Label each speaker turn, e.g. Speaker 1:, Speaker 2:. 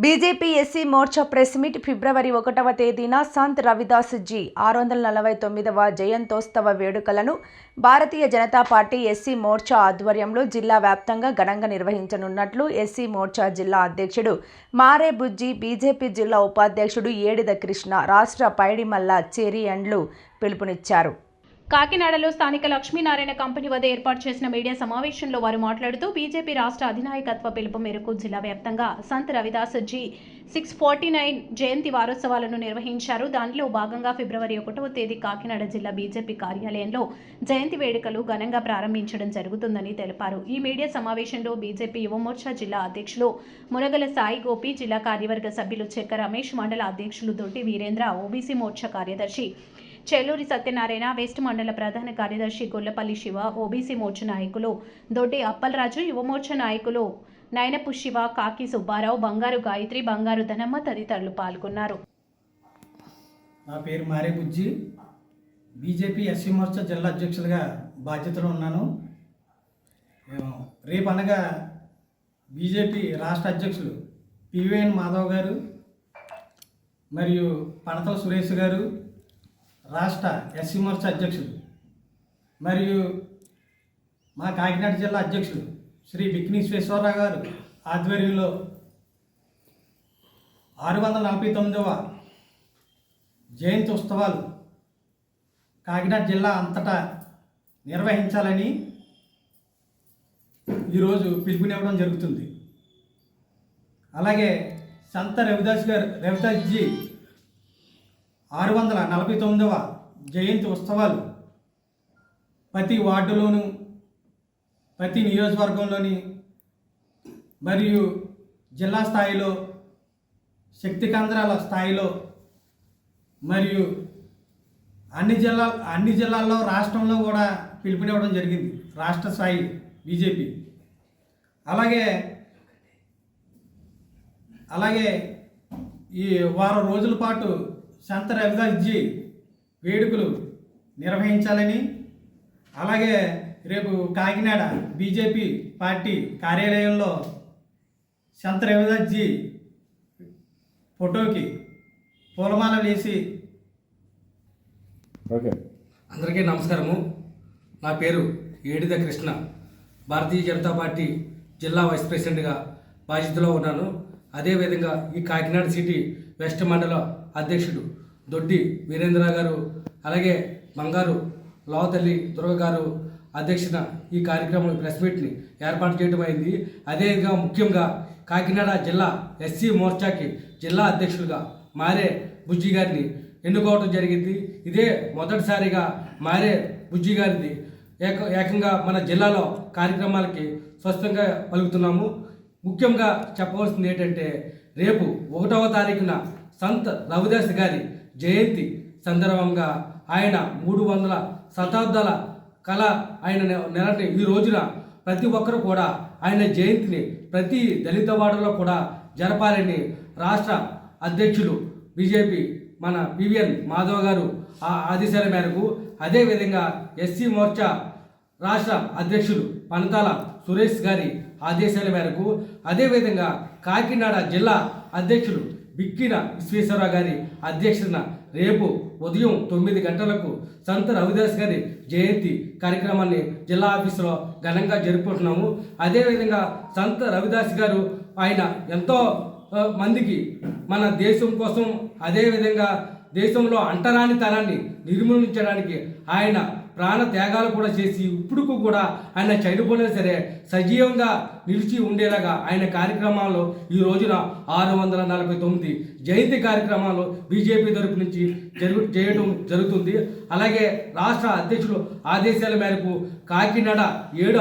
Speaker 1: BJP SC Morcha press meet ఫిబ్రవరి 1వ తేదీన సంత్ రవిదాస్ జీ 649వ జయంతోత్సవ వేడుకలను భారతీయ జనతా పార్టీ ఎస్సీ మోర్చా ఆధ్వర్యంలో జిల్లా వ్యాప్తంగా ఘనంగా నిర్వహించనున్నట్లు ఎస్సీ మోర్చా జిల్లా అధ్యక్షుడు మారే బుజ్జి, బీజేపీ జిల్లా ఉపాధ్యక్షుడు ఏడిద కృష్ణ, రాష్ట్ర పైడిమల్ల చెరియండ్లు పిలుపునిచ్చారు.
Speaker 2: కాకినాడలో స్థానిక లక్ష్మీనారాయణ కంపెనీ వద్ద ఏర్పాటు చేసిన మీడియా సమావేశంలో వారు మాట్లాడుతూ బీజేపీ రాష్ట్ర అధినాయకత్వ పిలుపు మేరకు జిల్లా వ్యాప్తంగా సంత్ రవిదాస్ జీ 649 జయంతి వారోత్సవాలను నిర్వహించారు. దానిలో భాగంగా ఫిబ్రవరి 1వ తేదీ కాకినాడ జిల్లా బీజేపీ కార్యాలయంలో జయంతి వేడుకలు ఘనంగా ప్రారంభించడం జరుగుతుందని తెలిపారు. ఈ మీడియా సమావేశంలో బీజేపీ యువమోర్చా జిల్లా అధ్యక్షులు మునగల సాయి గోపి, జిల్లా కార్యవర్గ సభ్యులు చెక్క రమేష్, మండల అధ్యక్షులు దొడ్డి వీరేంద్ర, ఓబీసీ మోర్చా కార్యదర్శి చెల్లూరి సత్యనారాయణ, వెస్ట్ మండల ప్రధాన కార్యదర్శి గొల్లపల్లి శివ, ఓబీసీ మోర్చా నాయకులు దొడ్డి అప్పలరాజు, యువమోర్చా నాయకులు నైనపు శివ, కాకి సుబ్బారావు, బంగారు గాయత్రి, బంగారు ధనమ్మ తదితరులు పాల్గొన్నారు.
Speaker 3: నా పేరు మారే బుజ్జి, బీజేపీ ఎస్సీ మోర్చా జిల్లా అధ్యక్షులుగా బాధ్యతలు ఉన్నాను. రేపు అనగా బీజేపీ రాష్ట్ర అధ్యక్షులు పివిఎన్ మాధవ్ గారు మరియు పనతల సురేష్ గారు, రాష్ట్ర ఎస్సీ మోర్చా అధ్యక్షుడు, మరియు మా కాకినాడ జిల్లా అధ్యక్షుడు శ్రీ బిక్ని విశ్వేశ్వరరావు గారు ఆధ్వర్యంలో 649వ జయంతి ఉత్సవాలు కాకినాడ జిల్లా అంతటా నిర్వహించాలని ఈరోజు పిలుపునివ్వడం జరుగుతుంది. అలాగే సంత రవిదాస్ జీ 649వ జయంతి ఉత్సవాలు ప్రతి వార్డులోను, ప్రతి నియోజకవర్గంలోని మరియు జిల్లా స్థాయిలో, శక్తి కేంద్రాల స్థాయిలో మరియు అన్ని జిల్లాల్లో, రాష్ట్రంలో కూడా పిలుపునివ్వడం జరిగింది. రాష్ట్ర స్థాయి బీజేపీ అలాగే ఈ వారం రోజుల పాటు సంత రవిదాస్ జీ వేడుకలు నిర్వహించాలని, అలాగే రేపు కాకినాడ బీజేపీ పార్టీ కార్యాలయంలో సంత రవిదాస్ జీ ఫోటోకి పూలమాల వేసి.
Speaker 4: అందరికీ నమస్కారము. నా పేరు ఏడిద కృష్ణ, భారతీయ జనతా పార్టీ జిల్లా వైస్ ప్రెసిడెంట్గా బాధ్యతలో ఉన్నాను. అదేవిధంగా ఈ కాకినాడ సిటీ వెస్ట్ మండల అధ్యక్షుడు దొడ్డి వీరేంద్ర గారు, అలాగే బంగారు లోతల్లి దుర్గ గారు అధ్యక్షన ఈ కార్యక్రమం ప్రెస్ మీట్ని ఏర్పాటు చేయడం అయింది. అదేవిధంగా ముఖ్యంగా కాకినాడ జిల్లా ఎస్సీ మోర్చాకి జిల్లా అధ్యక్షులుగా మారే బుజ్జి గారిని ఎన్నుకోవడం జరిగింది. ఇదే మొదటిసారిగా మారే బుజ్జి గారిది ఏకంగా మన జిల్లాలో కార్యక్రమాలకి స్వస్థంగా పలుకుతున్నాము. ముఖ్యంగా చెప్పవలసింది ఏంటంటే, రేపు 1వ తారీఖున సంత్ రవిదాస్ గారి జయంతి సందర్భంగా ఆయన 300 శతాబ్దాల కళ ఆయన నెలని ఈ రోజున ప్రతి ఒక్కరు కూడా ఆయన జయంతిని ప్రతి దళిత వాడలో కూడా జరపాలని రాష్ట్ర అధ్యక్షులు బీజేపీ మన పివిఎన్ మాధవ్ గారు ఆదేశాల మేరకు, అదేవిధంగా ఎస్సీ మోర్చా రాష్ట్ర అధ్యక్షులు పనతాల సురేష్ గారి ఆదేశాల మేరకు, అదేవిధంగా కాకినాడ జిల్లా అధ్యక్షులు బిక్కిన విశ్వేశ్వరరావు గారి అధ్యక్షతన రేపు ఉదయం 9 గంటలకు సంత రవిదాస్ గారి జయంతి కార్యక్రమాన్ని జిల్లా ఆఫీసులో ఘనంగా జరుపుకుంటున్నాము. అదేవిధంగా సంత రవిదాస్ గారు ఆయన ఎంతో మందికి మన దేశం కోసం, అదేవిధంగా దేశంలో అంటరానితనాన్ని నిర్మూలించడానికి ఆయన ప్రాణ త్యాగాలు కూడా చేసి ఇప్పుడు కూడా ఆయన చనిపోయినా సరే సజీవంగా నిలిచి ఉండేలాగా ఆయన కార్యక్రమాల్లో ఈ రోజున 649 జయంతి కార్యక్రమాలు బీజేపీ తరపు నుంచి చేయడం జరుగుతుంది. అలాగే రాష్ట్ర అధ్యక్షులు ఆదేశాల మేరకు కాకినాడ 7